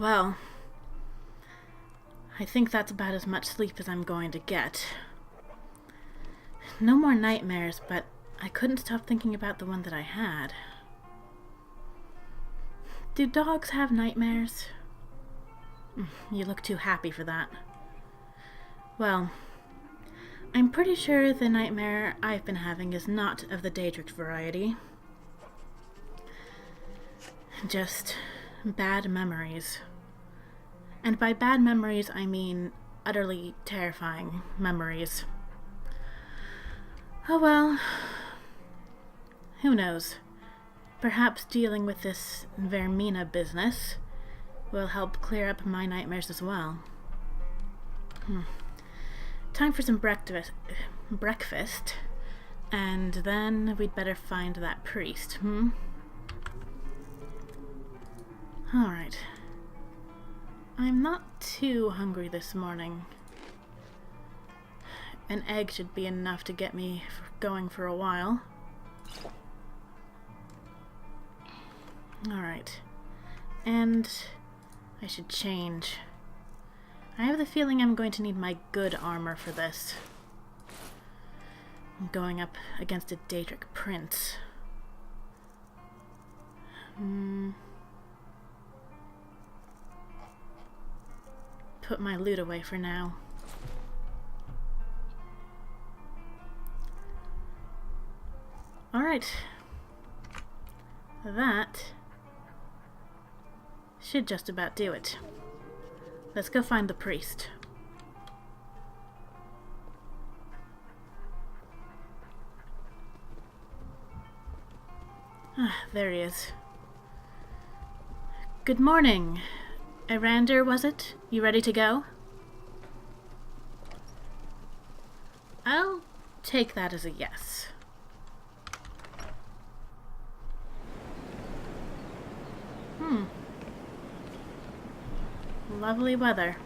Well, I think that's about as much sleep as I'm going to get. No more nightmares, but I couldn't stop thinking about the one that I had. Do dogs have nightmares? You look too happy for that. Well, I'm pretty sure the nightmare I've been having is not of the Daedric variety. Just bad memories. And by bad memories, I mean utterly terrifying memories. Oh well. Who knows? Perhaps dealing with this Vermina business will help clear up my nightmares as well. Time for some breakfast, and then we'd better find that priest, Alright. I'm not too hungry this morning. An egg should be enough to get me going for a while. Alright. And I should change. I have the feeling I'm going to need my good armor for this. I'm going up against a Daedric prince. Put my loot away for now. Alright. That should just about do it. Let's go find the priest. There he is. Good morning. Erander, was it? You ready to go? I'll take that as a yes. Lovely weather.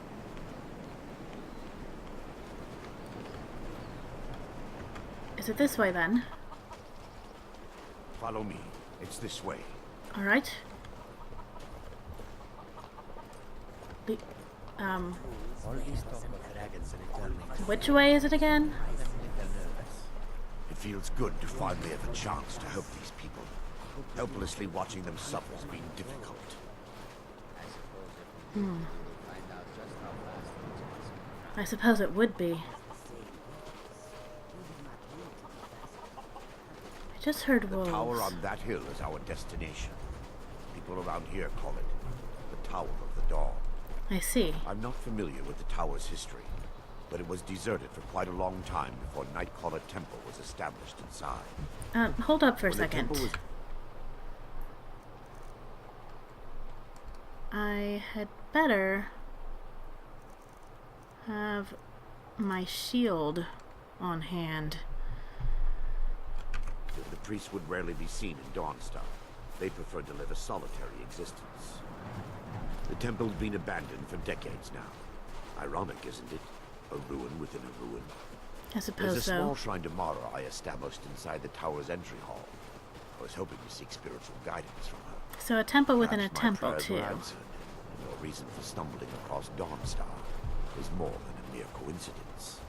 Is it this way then? Follow me. It's this way. Alright. Which way is it again? It feels good to finally have a chance to help these people. Helplessly watching them suffer has been difficult. I suppose it would be. I just heard wolves. The tower on that hill is our destination. People around here call it the Tower of the Dawn. I see. I'm not familiar with the tower's history, but it was deserted for quite a long time before Nightcaller Temple was established inside. Hold up for a second. I had better have my shield on hand. The priests would rarely be seen in Dawnstar. They preferred to live a solitary existence. The temple's been abandoned for decades now. Ironic, isn't it? A ruin within a ruin. I suppose There's a so. small shrine to Mara I established inside the tower's entry hall. I was hoping to seek spiritual guidance from her. So a temple within a Perhaps my temple prayers too. were answered, and your reason for stumbling across Dawnstar is more than a mere coincidence.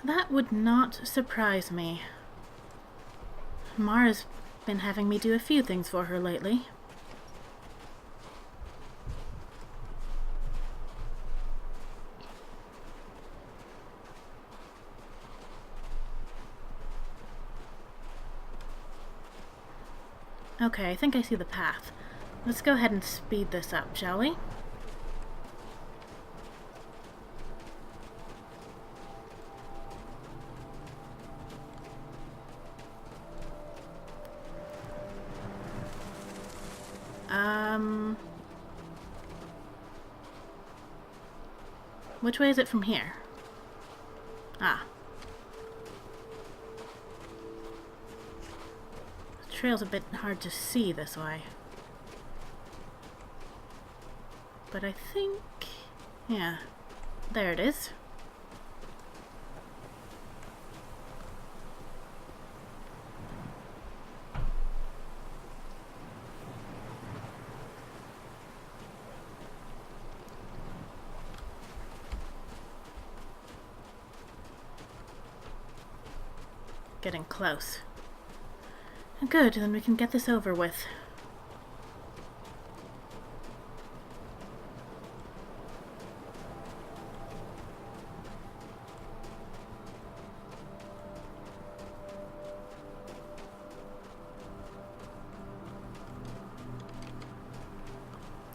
That would not surprise me. Mara's been having me do a few things for her lately. Okay, I think I see the path. Let's go ahead and speed this up, shall we? Which way is it from here? Ah. The trail's a bit hard to see this way. But I think... yeah. There it is. getting close. Good, then we can get this over with.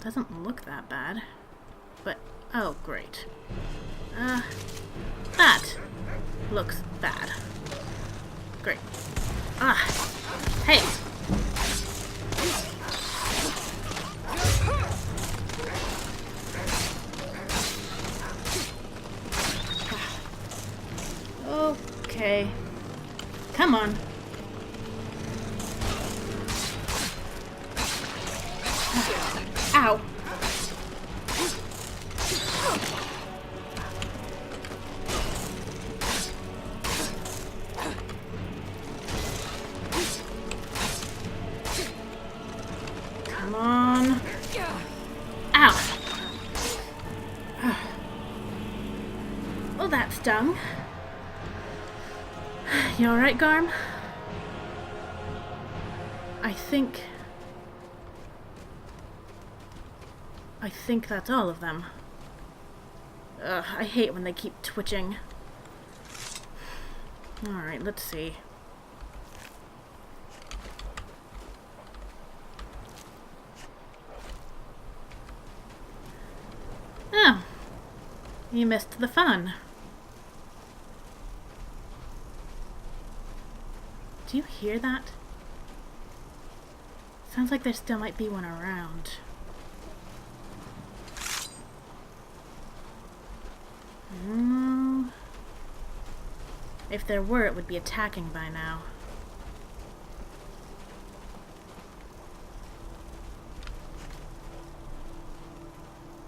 Doesn't look that bad. But, oh great. That looks bad. Great. Hey! Okay. Come on. Ow. Come on. Ow. Well, that stung. You alright, Garm? I think that's all of them. I hate when they keep twitching. Alright, let's see. Oh. You missed the fun. Do you hear that? Sounds like there still might be one around. If there were, it would be attacking by now.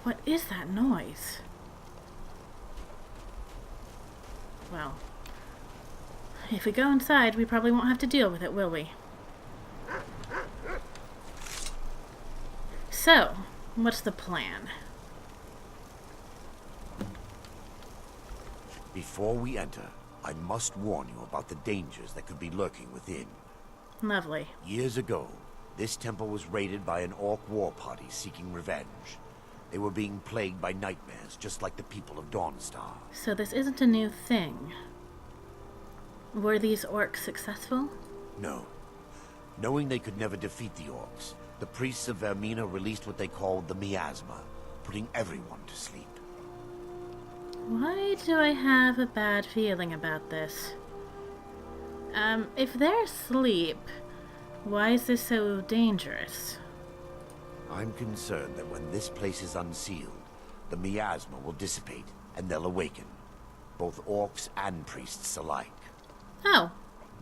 What is that noise? Well, if we go inside, we probably won't have to deal with it, will we? So, what's the plan? Before we enter, I must warn you about the dangers that could be lurking within. Lovely. Years ago, this temple was raided by an orc war party seeking revenge. They were being plagued by nightmares, just like the people of Dawnstar. So this isn't a new thing. Were these orcs successful? No. Knowing they could never defeat the orcs, the priests of Vermina released what they called the miasma, putting everyone to sleep. Why do I have a bad feeling about this? If they're asleep, why is this so dangerous? I'm concerned that when this place is unsealed, the miasma will dissipate, and they'll awaken. Both orcs and priests alike. Oh,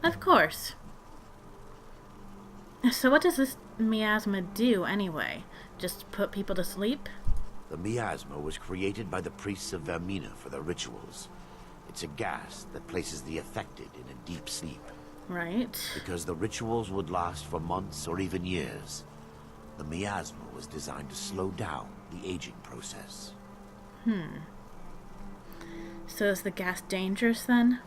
of course. So what does this miasma do anyway? Just put people to sleep? The miasma was created by the priests of Vermina for their rituals. It's a gas that places the affected in a deep sleep. Right. Because the rituals would last for months or even years, the miasma was designed to slow down the aging process. So is the gas dangerous then?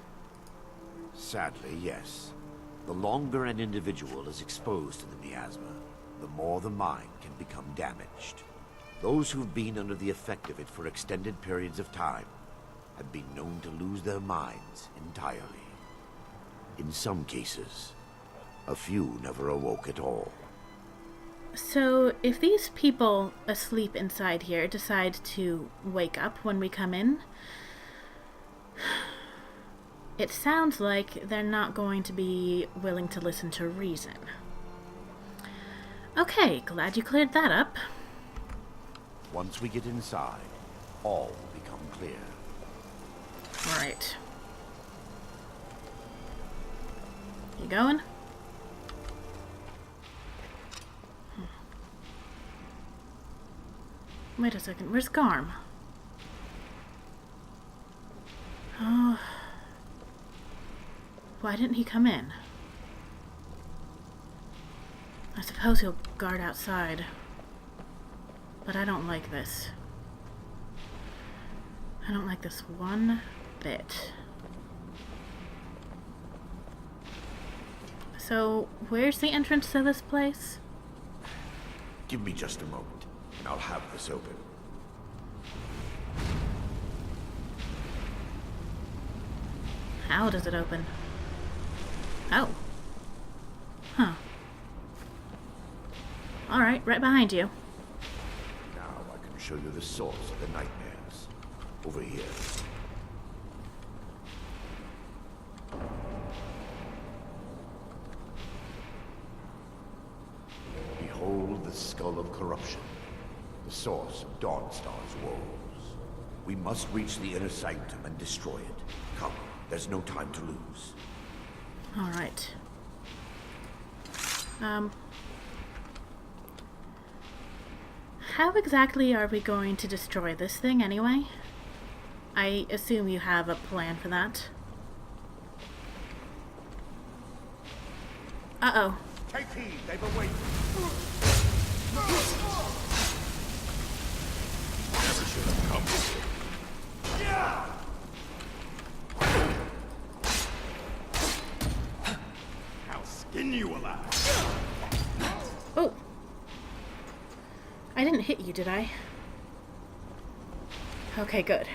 Sadly, yes. The longer an individual is exposed to the miasma, the more the mind can become damaged. Those who've been under the effect of it for extended periods of time have been known to lose their minds entirely. In some cases, a few never awoke at all. So if these people asleep inside here decide to wake up when we come in, it sounds like they're not going to be willing to listen to reason. Okay, glad you cleared that up. Once we get inside, all will become clear. Right. You going? Wait a second, where's Garm? Oh. Why didn't he come in? I suppose he'll guard outside. But I don't like this. I don't like this one bit. So, where's the entrance to this place? Give me just a moment, and I'll have this open. How does it open? Oh. Huh. Alright, right behind you. Now I can show you the source of the nightmares. Over here. Behold the skull of corruption, the source of Dawnstar's woes. We must reach the inner sanctum and destroy it. Come, there's no time to lose. Alright. How exactly are we going to destroy this thing anyway? I assume you have a plan for that. Uh-oh. Take heed, they've awaited. Never should have come with you. I'll skin you alive. Oh. I didn't hit you, did I? Okay, good.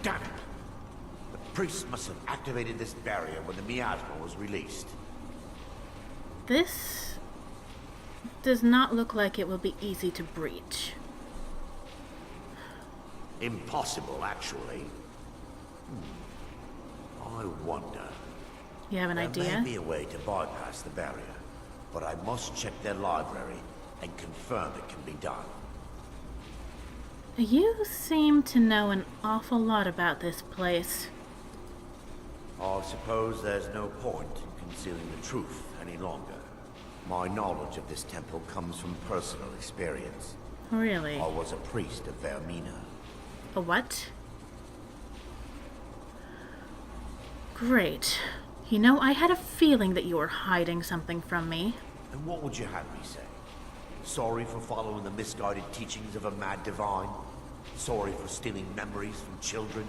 Damn it! The priest must have activated this barrier when the miasma was released. This does not look like it will be easy to breach. Impossible, actually. I wonder. You have an There idea? may be a way to bypass the barrier, but I must check their library and confirm it can be done. You seem to know an awful lot about this place. I suppose there's no point in concealing the truth any longer. My knowledge of this temple comes from personal experience. Really? I was a priest of Vermina. A what? Great. You know, I had a feeling that you were hiding something from me. And what would you have me say? Sorry for following the misguided teachings of a mad divine? Sorry for stealing memories from children?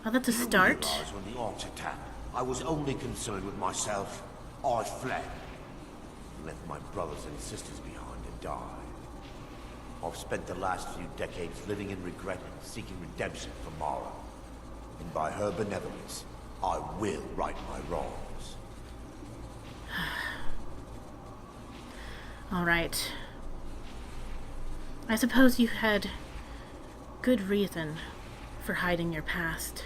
Oh, that's a You start. realize when the orcs attacked, I was only concerned with myself. I fled. Left my brothers and sisters behind to die. I've spent the last few decades living in regret and seeking redemption for Mara. And by her benevolence, I will right my wrongs. All right. I suppose you had good reason for hiding your past.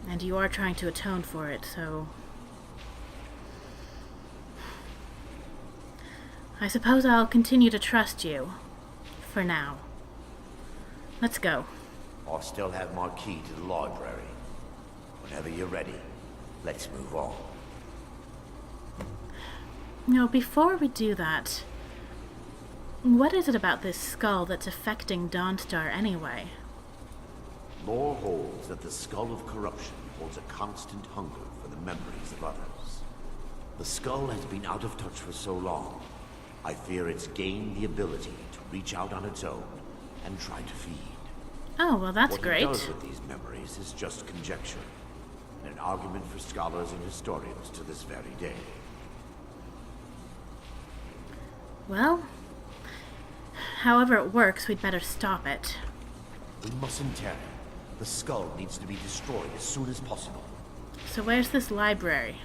And you are trying to atone for it, so... I suppose I'll continue to trust you. For now. Let's go. I still have my key to the library. Whenever you're ready, let's move on. No, before we do that, what is it about this skull that's affecting Dawnstar anyway? Lore holds that the skull of corruption holds a constant hunger for the memories of others. The skull has been out of touch for so long, I fear it's gained the ability to reach out on its own and try to feed. Oh, well that's What great. it does with these memories is just conjecture, and an argument for scholars and historians to this very day. Well, however it works, we'd better stop it. We mustn't tarry. The skull needs to be destroyed as soon as possible. So where's this library?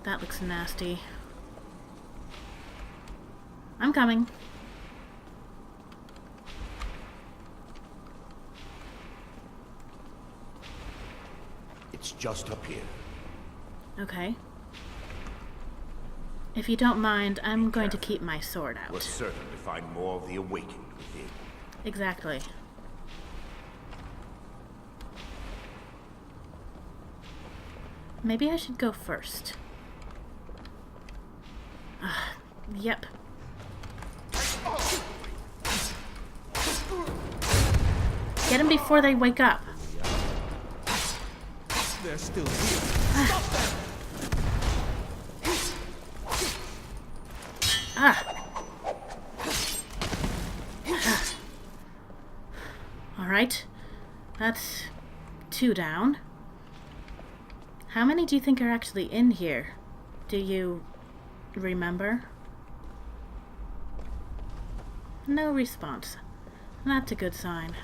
That looks nasty. I'm coming. It's just up here. Okay. If you don't mind, I'm going to keep my sword We're out. certain to find more of the awakened within. Exactly. Maybe I should go first. Yep. Get them before they wake up. They're still here. Stop them! Alright. That's 2 down. How many do you think are actually in here? Do you remember? No response. That's a good sign.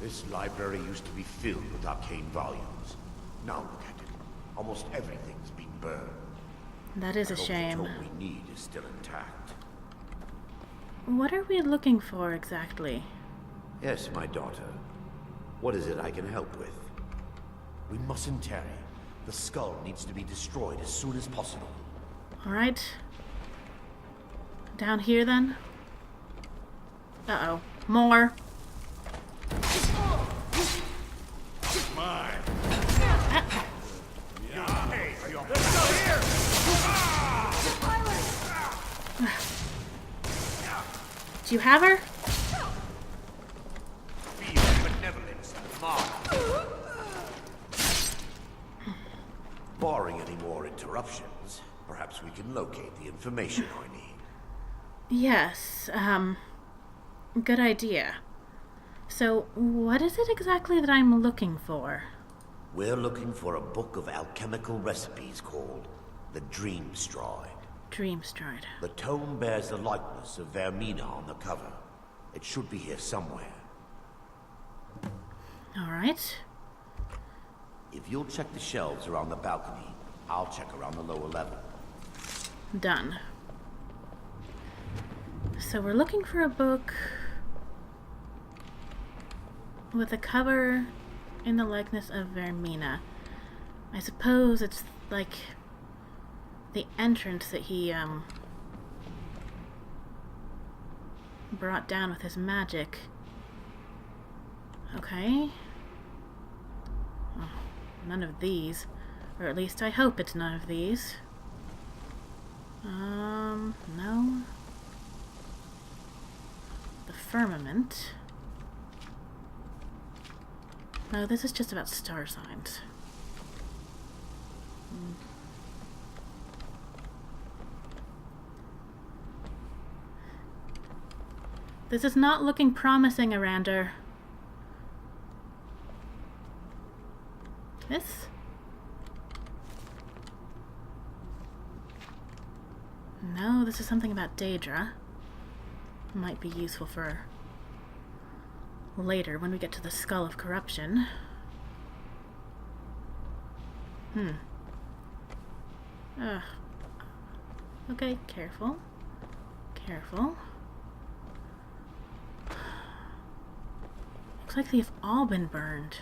This library used to be filled with arcane volumes. Now look at it. Almost everything's been burned. That is a I hope shame. the tome we need is still intact. What are we looking for exactly? Yes, my daughter. What is it I can help with? We mustn't tarry. The skull needs to be destroyed as soon as possible. Alright. Down here then? Uh-oh. More. Mine. Hey, they're still here! Do you have her? Feel benevolence and mark. Barring any more interruptions, perhaps we can locate the information I need. Yes, good idea. So, what is it exactly that I'm looking for? We're looking for a book of alchemical recipes called the Dawnstar. Dreamstride. The tome bears the likeness of Vermina on the cover. It should be here somewhere. Alright. If you'll check the shelves around the balcony, I'll check around the lower level. Done. So we're looking for a book with a cover in the likeness of Vermina. I suppose it's like the entrance that he brought down with his magic. Okay. Oh, none of these. Or at least I hope it's none of these. No. The firmament. No, this is just about star signs. This is not looking promising, Arander. This? No, this is something about Daedra. Might be useful for later when we get to the Skull of Corruption. Okay, careful. Careful. Looks like they've all been burned.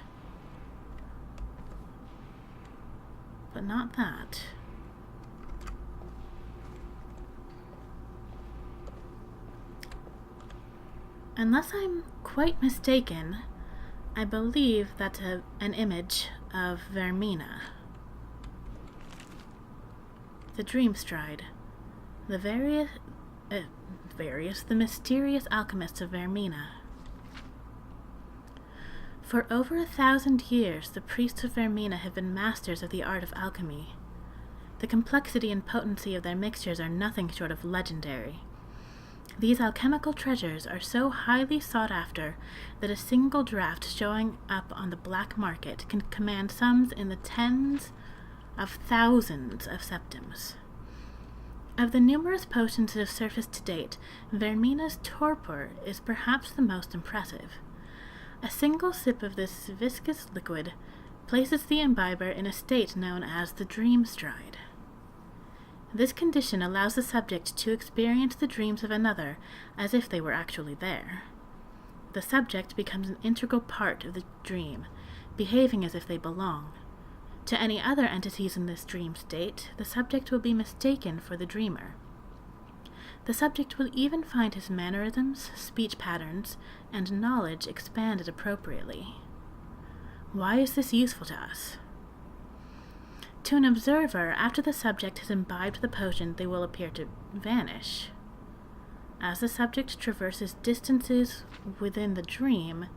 But not that. Unless I'm quite mistaken, I believe that's an image of Vermina. The Dreamstride. The the mysterious alchemists of Vermina. For over 1,000 years, the priests of Vermina have been masters of the art of alchemy. The complexity and potency of their mixtures are nothing short of legendary. These alchemical treasures are so highly sought after that a single draft showing up on the black market can command sums in the tens of thousands of septims. Of the numerous potions that have surfaced to date, Vermina's torpor is perhaps the most impressive. A single sip of this viscous liquid places the imbiber in a state known as the Dreamstride. This condition allows the subject to experience the dreams of another as if they were actually there. The subject becomes an integral part of the dream, behaving as if they belong. To any other entities in this dream state, the subject will be mistaken for the dreamer. The subject will even find his mannerisms, speech patterns, and knowledge expanded appropriately. Why is this useful to us? To an observer, after the subject has imbibed the potion, they will appear to vanish. As the subject traverses distances within the dream,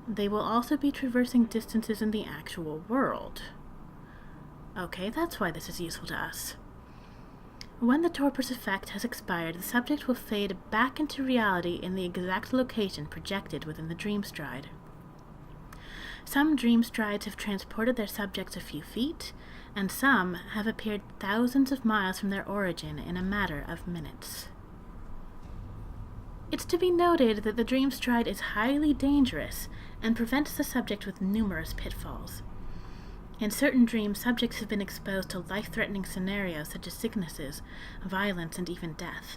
They will also be traversing distances in the actual world. Okay, that's why this is useful to us. When the torpor's effect has expired, the subject will fade back into reality in the exact location projected within the dream stride. Some dream strides have transported their subjects a few feet, and some have appeared thousands of miles from their origin in a matter of minutes. It's to be noted that the dream stride is highly dangerous and presents the subject with numerous pitfalls. In certain dreams, subjects have been exposed to life-threatening scenarios such as sicknesses, violence, and even death.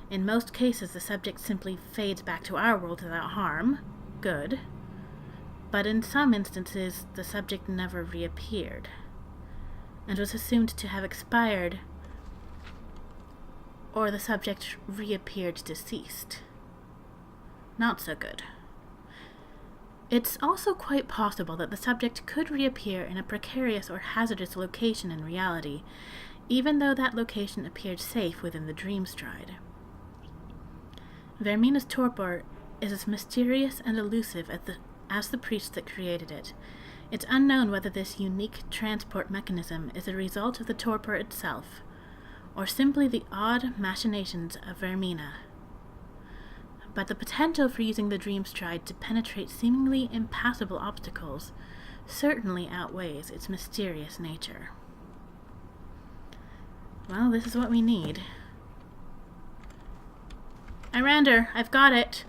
In most cases, the subject simply fades back to our world without harm. Good. But in some instances, the subject never reappeared, and was assumed to have expired, or the subject reappeared deceased. Not so good. It's also quite possible that the subject could reappear in a precarious or hazardous location in reality, even though that location appeared safe within the dream stride. Vermina's torpor is as mysterious and elusive as the priest that created it. It's unknown whether this unique transport mechanism is a result of the torpor itself, or simply the odd machinations of Vermina. But the potential for using the dream stride to penetrate seemingly impassable obstacles certainly outweighs its mysterious nature. Well, this is what we need. Irander, I've got it.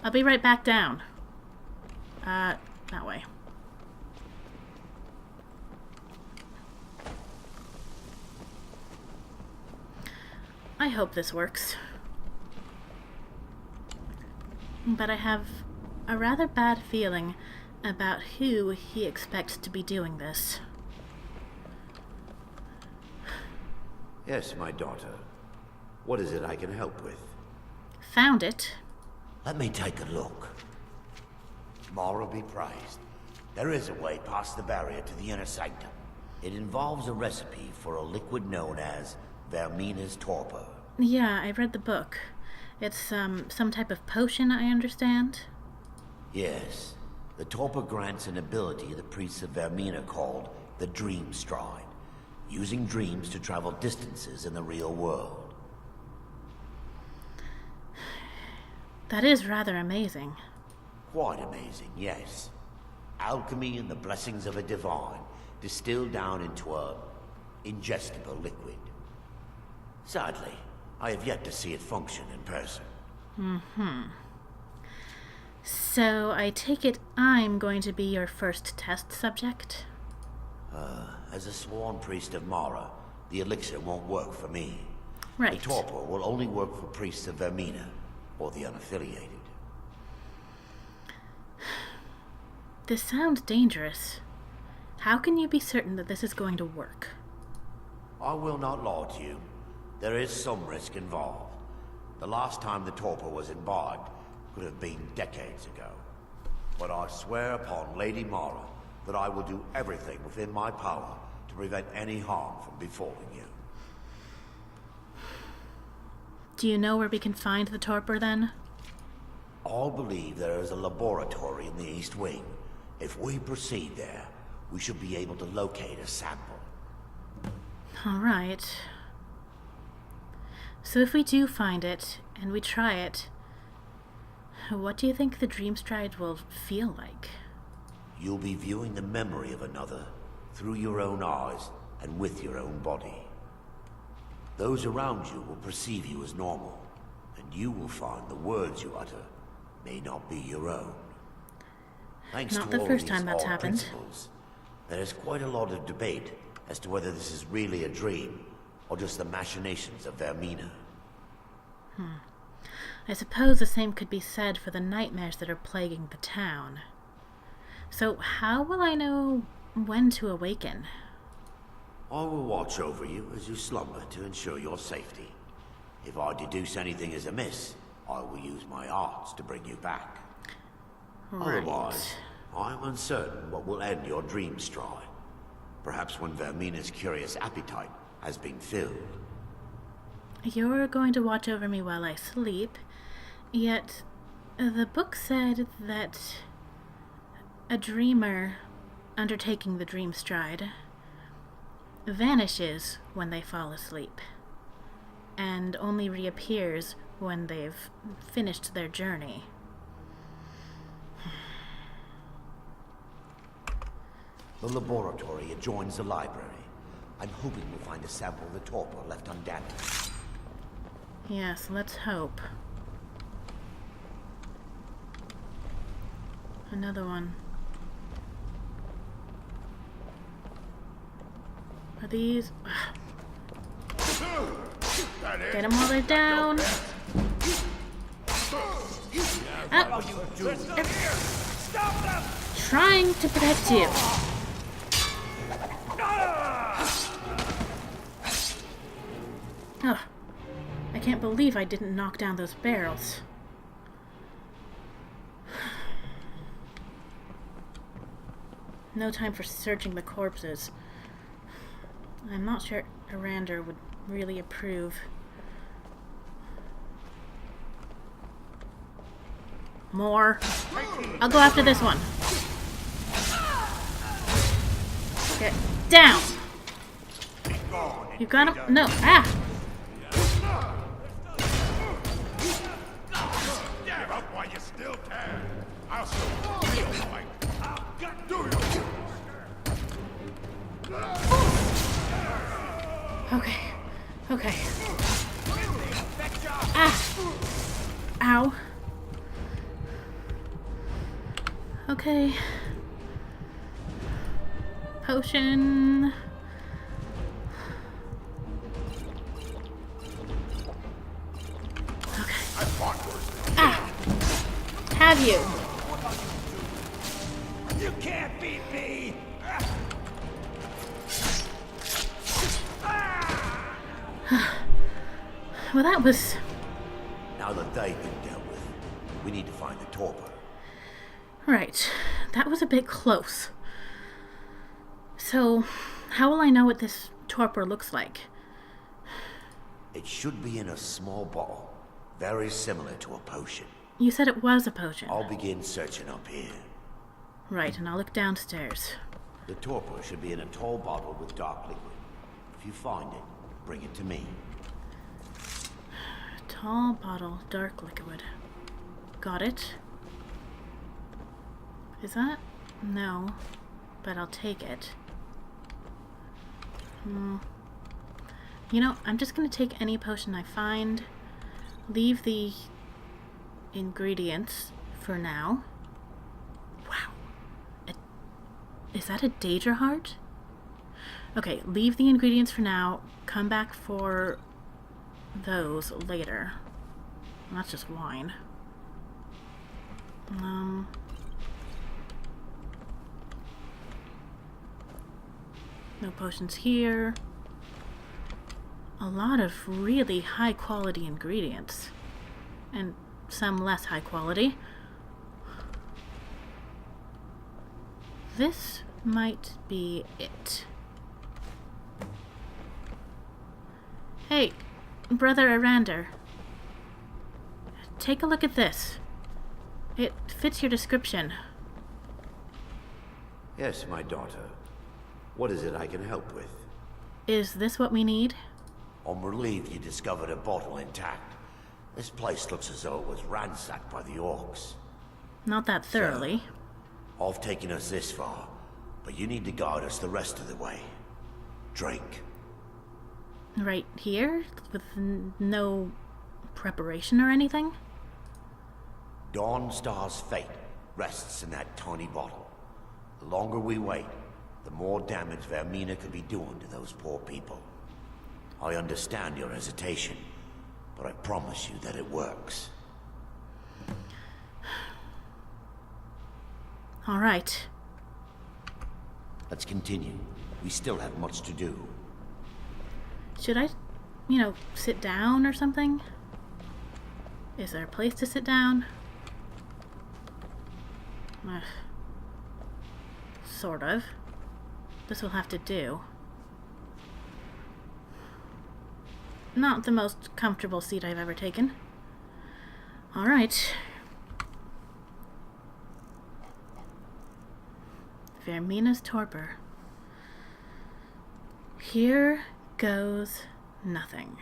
I'll be right back down. That way. I hope this works. But I have a rather bad feeling about who he expects to be doing this. Yes, my daughter. What is it I can help with? Found it. Let me take a look. Mara be praised. There is a way past the barrier to the inner sanctum. It involves a recipe for a liquid known as Vermina's torpor. Yeah, I read the book. It's some type of potion, I understand. Yes. The torpor grants an ability the priests of Vermina called the Dream Stride, using dreams to travel distances in the real world. That is rather amazing. Quite amazing, yes. Alchemy and the blessings of a divine, distilled down into a ingestible liquid. Sadly, I have yet to see it function in person. So I take it I'm going to be your first test subject? As a sworn priest of Mara, the elixir won't work for me. Right. The torpor will only work for priests of Vermina, or the unaffiliated. This sounds dangerous. How can you be certain that this is going to work? I will not lie to you. There is some risk involved. The last time the torpor was imbibed could have been decades ago. But I swear upon Lady Mara that I will do everything within my power to prevent any harm from befalling you. Do you know where we can find the torpor, then? I believe there is a laboratory in the East Wing. If we proceed there, we should be able to locate a sample. All right. So if we do find it, and we try it, what do you think the dream stride will feel like? You'll be viewing the memory of another through your own eyes and with your own body. Those around you will perceive you as normal, and you will find the words you utter may not be your own. Thanks Not to the all first these time that's odd happened. principles, there is quite a lot of debate as to whether this is really a dream or just the machinations of Vermina. I suppose the same could be said for the nightmares that are plaguing the town. So how will I know when to awaken? I will watch over you as you slumber to ensure your safety. If I deduce anything is amiss, I will use my arts to bring you back. Otherwise, I am uncertain what will end your dream stride. Perhaps when Vermina's curious appetite has been filled. You're going to watch over me while I sleep, yet the book said that A dreamer undertaking the dream stride vanishes when they fall asleep, and only reappears when they've finished their journey. The laboratory adjoins the library. I'm hoping we'll find a sample of the torpor left undamaged. Yes, let's hope. Another one. Are these... Get them while they're down. Oh. Trying to protect you. Oh, I can't believe I didn't knock down those barrels. No time for searching the corpses. I'm not sure Arander would really approve. More. I'll go after this one. Get down! You got him? No. Ah! Give up while you still can. I'll show you real fight. Do you? Okay. Okay. Ah! Ow. Okay. Potion. Okay. Ah! Have you? You can't beat me. Well, that was... Now that they've been dealt with, we need to find the torpor. Right. That was a bit close. So, how will I know what this torpor looks like? It should be in a small bottle, very similar to a potion. You said it was a potion. I'll begin searching up here. Right, and I'll look downstairs. The torpor should be in a tall bottle with dark liquid. If you find it, bring it to me. Tall bottle, dark liquid. Got it. Is that? No. But I'll take it. You know, I'm just gonna take any potion I find. Leave the ingredients for now. Wow. Is that a Daedra heart? Okay, leave the ingredients for now. Come back for those later. That's just wine. No potions here. A lot of really high quality ingredients. And some less high quality. This might be it. Hey, Brother Arander. Take a look at this. It fits your description. Yes, my daughter. What is it I can help with? Is this what we need? I'm relieved you discovered a bottle intact. This place looks as though it was ransacked by the orcs. Not that thoroughly. I've taken us this far, but you need to guide us the rest of the way. Drink. Right here? With no preparation or anything? Dawnstar's fate rests in that tiny bottle. The longer we wait, the more damage Vermina could be doing to those poor people. I understand your hesitation, but I promise you that it works. All right. Let's continue. We still have much to do. Should I, sit down or something? Is there a place to sit down? Sort of. This will have to do. Not the most comfortable seat I've ever taken. All right. Vermina's torpor. Here goes nothing.